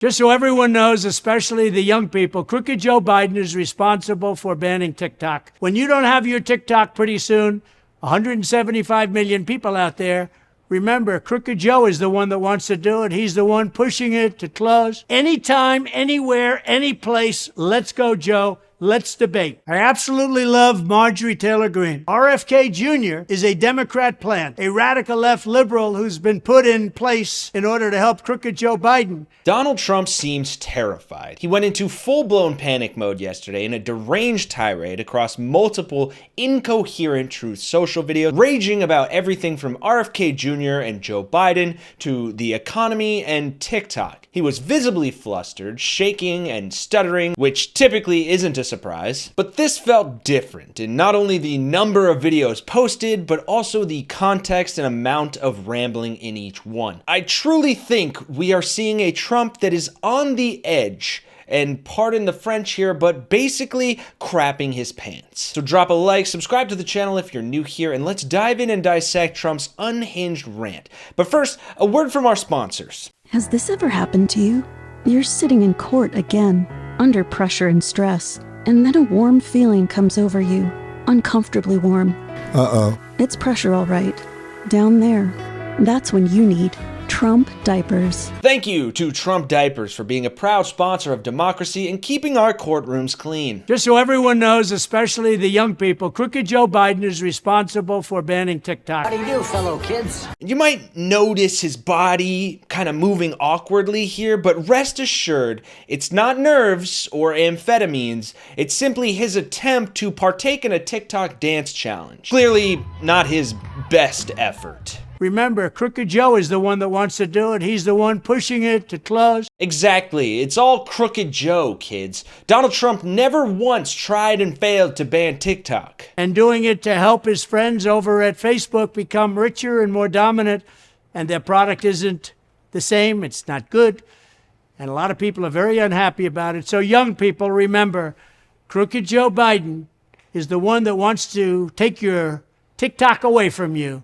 Just so everyone knows, especially the young people, Crooked Joe Biden is responsible for banning TikTok. When you don't have your TikTok pretty soon, 175 million people out there, remember, Crooked Joe is the one that wants to do it. He's the one pushing it to close. Anytime, anywhere, any place, let's go, Joe. Let's debate. I absolutely love Marjorie Taylor Greene. RFK Jr. is a Democrat plant, a radical left liberal who's been put in place in order to help Crooked Joe Biden. Donald Trump seems terrified. He went into full-blown panic mode yesterday in a deranged tirade across multiple incoherent Truth Social videos, raging about everything from RFK Jr. and Joe Biden to the economy and TikTok. He was visibly flustered, shaking and stuttering, which typically isn't a surprise. But this felt different in not only the number of videos posted, but also the context and amount of rambling in each one. I truly think we are seeing a Trump that is on the edge, and pardon the French here, but basically crapping his pants. So drop a like, subscribe to the channel if you're new here, and let's dive in and dissect Trump's unhinged rant. But first, a word from our sponsors. Has this ever happened to you? You're sitting in court again, under pressure and stress, and then a warm feeling comes over you, uncomfortably warm. Uh-oh. It's pressure, all right. Down there. That's when you need Trump diapers. Thank you to Trump Diapers for being a proud sponsor of democracy and keeping our courtrooms clean. Just so everyone knows, especially the young people, Crooked Joe Biden is responsible for banning TikTok. How do you do, fellow kids? You might notice his body kind of moving awkwardly here, but rest assured, it's not nerves or amphetamines. It's simply his attempt to partake in a TikTok dance challenge. Clearly not his best effort. Remember, Crooked Joe is the one that wants to do it. He's the one pushing it to close. Exactly. It's all Crooked Joe, kids. Donald Trump never once tried and failed to ban TikTok. And doing it to help his friends over at Facebook become richer and more dominant, and their product isn't the same. It's not good. And a lot of people are very unhappy about it. So young people, remember, Crooked Joe Biden is the one that wants to take your TikTok away from you.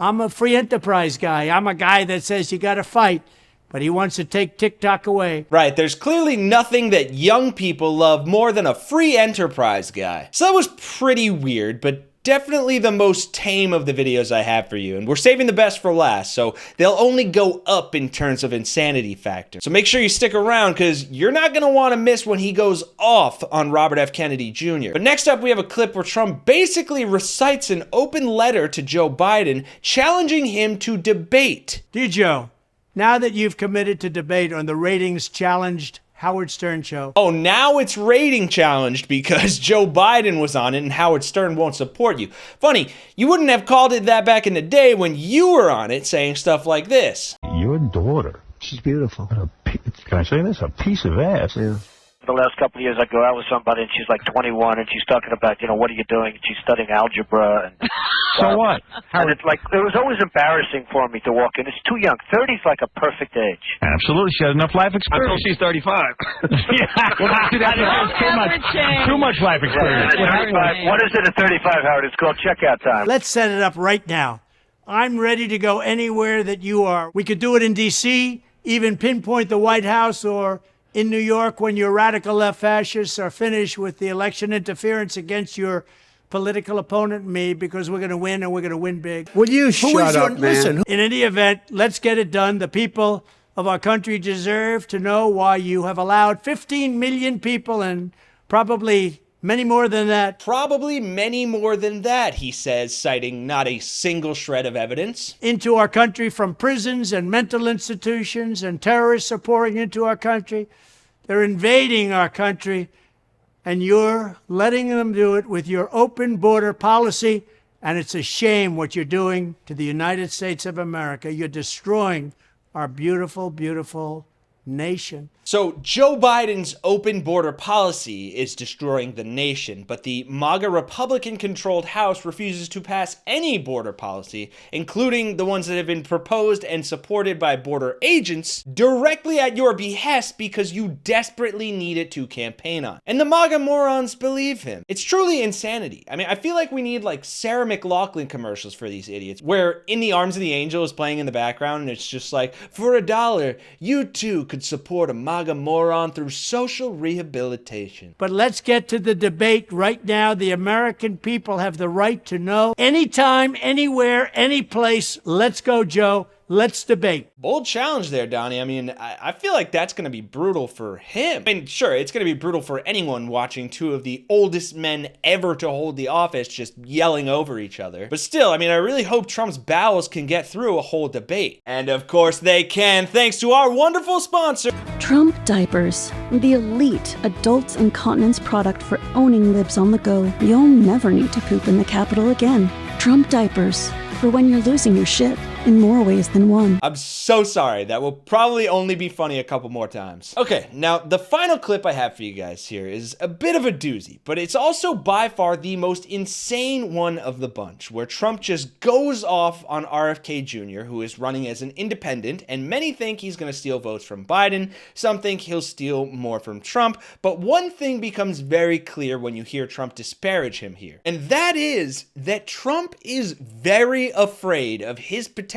I'm a free enterprise guy. I'm a guy that says you got to fight, but he wants to take TikTok away. Right, there's clearly nothing that young people love more than a free enterprise guy. So that was pretty weird, but definitely the most tame of the videos I have for you. And we're saving the best for last, so they'll only go up in terms of insanity factor. So make sure you stick around, because you're not going to want to miss when he goes off on Robert F. Kennedy Jr. But next up, we have a clip where Trump basically recites an open letter to Joe Biden, challenging him to debate. Dear Joe, now that you've committed to debate on the ratings-challenged Howard Stern show. Oh, now it's rating challenged because Joe Biden was on it and Howard Stern won't support you. Funny, you wouldn't have called it that back in the day when you were on it saying stuff like this. Your daughter. She's beautiful. Can I say this? A piece of ass. Yeah. The last couple of years, I go out with somebody, and she's like 21, and she's talking about, what are you doing? And she's studying algebra. And So what? And it's like, it was always embarrassing for me to walk in. It's too young. 30's like a perfect age. Absolutely. She has enough life experience. Until she's 35. Too much life experience. What is it at 35, Howard? It's called checkout time. Let's set it up right now. I'm ready to go anywhere that you are. We could do it in D.C., even pinpoint the White House, or in New York when your radical left fascists are finished with the election interference against your political opponent, me, because we're going to win, and we're going to win big. Will you shut up, man? Listen, in any event, let's get it done. The people of our country deserve to know why you have allowed 15 million people, and probably many more than that. Probably many more than that, he says, citing not a single shred of evidence. Into our country from prisons and mental institutions, and terrorists are pouring into our country. They're invading our country, and you're letting them do it with your open border policy, and it's a shame what you're doing to the United States of America. You're destroying our beautiful, beautiful nation. So Joe Biden's open border policy is destroying the nation, but the MAGA Republican-controlled House refuses to pass any border policy, including the ones that have been proposed and supported by border agents, directly at your behest because you desperately need it to campaign on. And the MAGA morons believe him. It's truly insanity. I mean, I feel like we need like Sarah McLachlan commercials for these idiots, where In the Arms of the Angel is playing in the background, and it's just like, for $1, you too could support a MAGA moron through social rehabilitation. But let's get to the debate right now. The American people have the right to know anytime, anywhere, any place. Let's go, Joe. Let's debate. Bold challenge there, Donnie. I mean, I feel like that's going to be brutal for him. I mean, sure, it's going to be brutal for anyone watching two of the oldest men ever to hold the office just yelling over each other. But still, I mean, I really hope Trump's bowels can get through a whole debate. And of course they can, thanks to our wonderful sponsor, Trump Diapers, the elite adults incontinence product for owning libs on the go. You'll never need to poop in the Capitol again. Trump Diapers, for when you're losing your shit in more ways than one. I'm so sorry. That will probably only be funny a couple more times. Okay, now the final clip I have for you guys here is a bit of a doozy, but it's also by far the most insane one of the bunch, where Trump just goes off on RFK Jr., who is running as an independent, and many think he's going to steal votes from Biden. Some think he'll steal more from Trump, but one thing becomes very clear when you hear Trump disparage him here, and that is that Trump is very afraid of his potential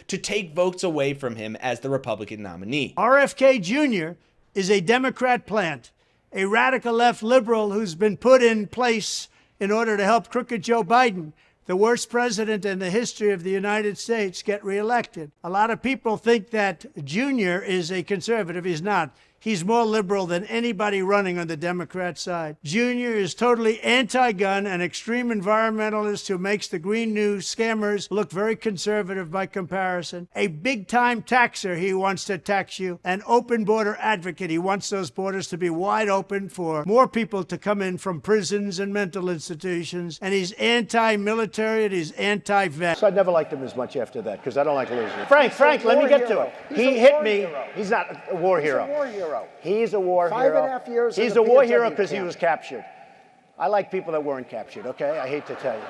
to take votes away from him as the Republican nominee. RFK Jr. is a Democrat plant, a radical left liberal who's been put in place in order to help crooked Joe Biden, the worst president in the history of the United States, get reelected. A lot of people think that Jr. is a conservative. He's not. He's more liberal than anybody running on the Democrat side. Jr. is totally anti-gun, an extreme environmentalist who makes the Green New scammers look very conservative by comparison. A big-time taxer, he wants to tax you. An open border advocate, he wants those borders to be wide open for more people to come in from prisons and mental institutions. And he's anti-military and he's anti-vet. So I never liked him as much after that, because I don't like losing. Frank, let me get to it. He hit me. He's not a war hero. He's a war hero. He's a war hero. 5.5 years. He's a war hero because he was captured. I like people that weren't captured, okay? I hate to tell you.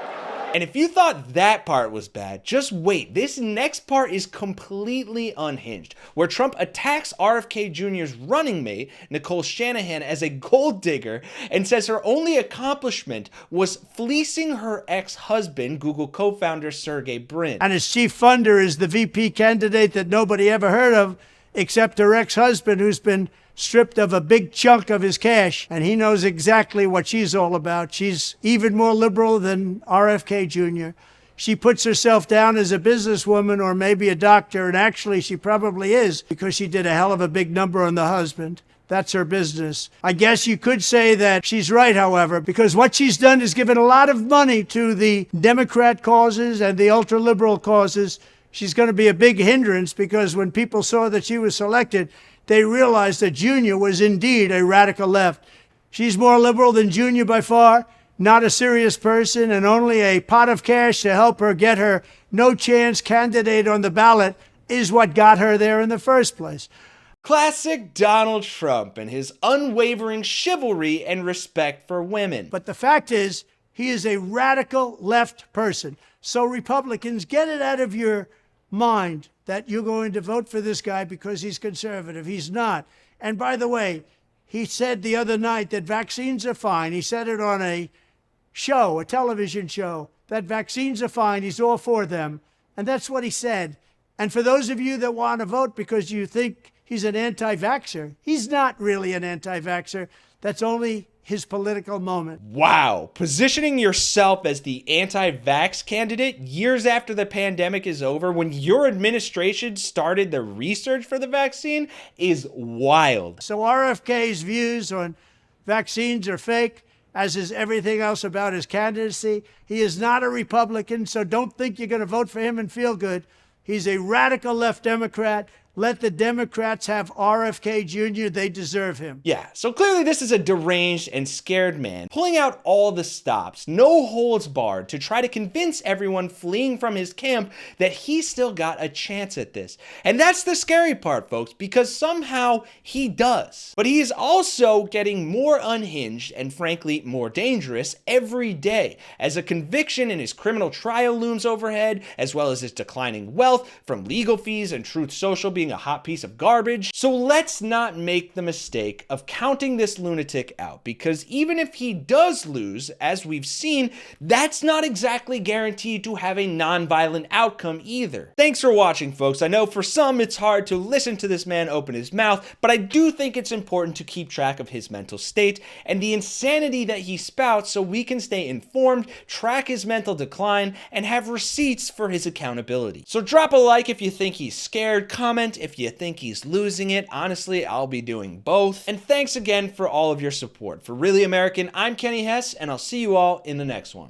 And if you thought that part was bad, just wait. This next part is completely unhinged, where Trump attacks RFK Jr.'s running mate, Nicole Shanahan, as a gold digger and says her only accomplishment was fleecing her ex-husband, Google co-founder Sergey Brin. And his chief funder is the VP candidate that nobody ever heard of, except her ex-husband, who's been stripped of a big chunk of his cash, and he knows exactly what she's all about. She's even more liberal than RFK Jr. She puts herself down as a businesswoman or maybe a doctor, and actually she probably is, because she did a hell of a big number on the husband. That's her business. I guess you could say that she's right, however, because what she's done is given a lot of money to the Democrat causes and the ultra-liberal causes. She's going to be a big hindrance, because when people saw that she was selected, they realized that Jr. was indeed a radical left. She's more liberal than Jr. by far, not a serious person, and only a pot of cash to help her get her no-chance candidate on the ballot is what got her there in the first place. Classic Donald Trump and his unwavering chivalry and respect for women. But the fact is, he is a radical left person. So Republicans, get it out of your mind that you're going to vote for this guy because he's conservative. He's not. And by the way, he said the other night that vaccines are fine. He said it on a show, a television show, that vaccines are fine. He's all for them. And that's what he said. And for those of you that want to vote because you think he's an anti-vaxxer, he's not really an anti-vaxxer. That's only his political moment. Wow. Positioning yourself as the anti-vax candidate years after the pandemic is over, when your administration started the research for the vaccine, is wild. So RFK's views on vaccines are fake, as is everything else about his candidacy. He is not a Republican, so don't think you're going to vote for him and feel good. He's a radical left Democrat. Let the Democrats have RFK Jr. They deserve him. Yeah, so clearly this is a deranged and scared man, pulling out all the stops, no holds barred, to try to convince everyone fleeing from his camp that he's still got a chance at this. And that's the scary part, folks, because somehow he does. But he is also getting more unhinged and frankly more dangerous every day, as a conviction in his criminal trial looms overhead, as well as his declining wealth from legal fees and Truth Social being being a hot piece of garbage. So let's not make the mistake of counting this lunatic out, because even if he does lose, as we've seen, that's not exactly guaranteed to have a non-violent outcome either. Thanks for watching, folks. I know for some it's hard to listen to this man open his mouth, but I do think it's important to keep track of his mental state and the insanity that he spouts so we can stay informed, track his mental decline, and have receipts for his accountability. So drop a like if you think he's scared, comment if you think he's losing it. Honestly, I'll be doing both. And thanks again for all of your support. For Really American, I'm Kenny Hess, and I'll see you all in the next one.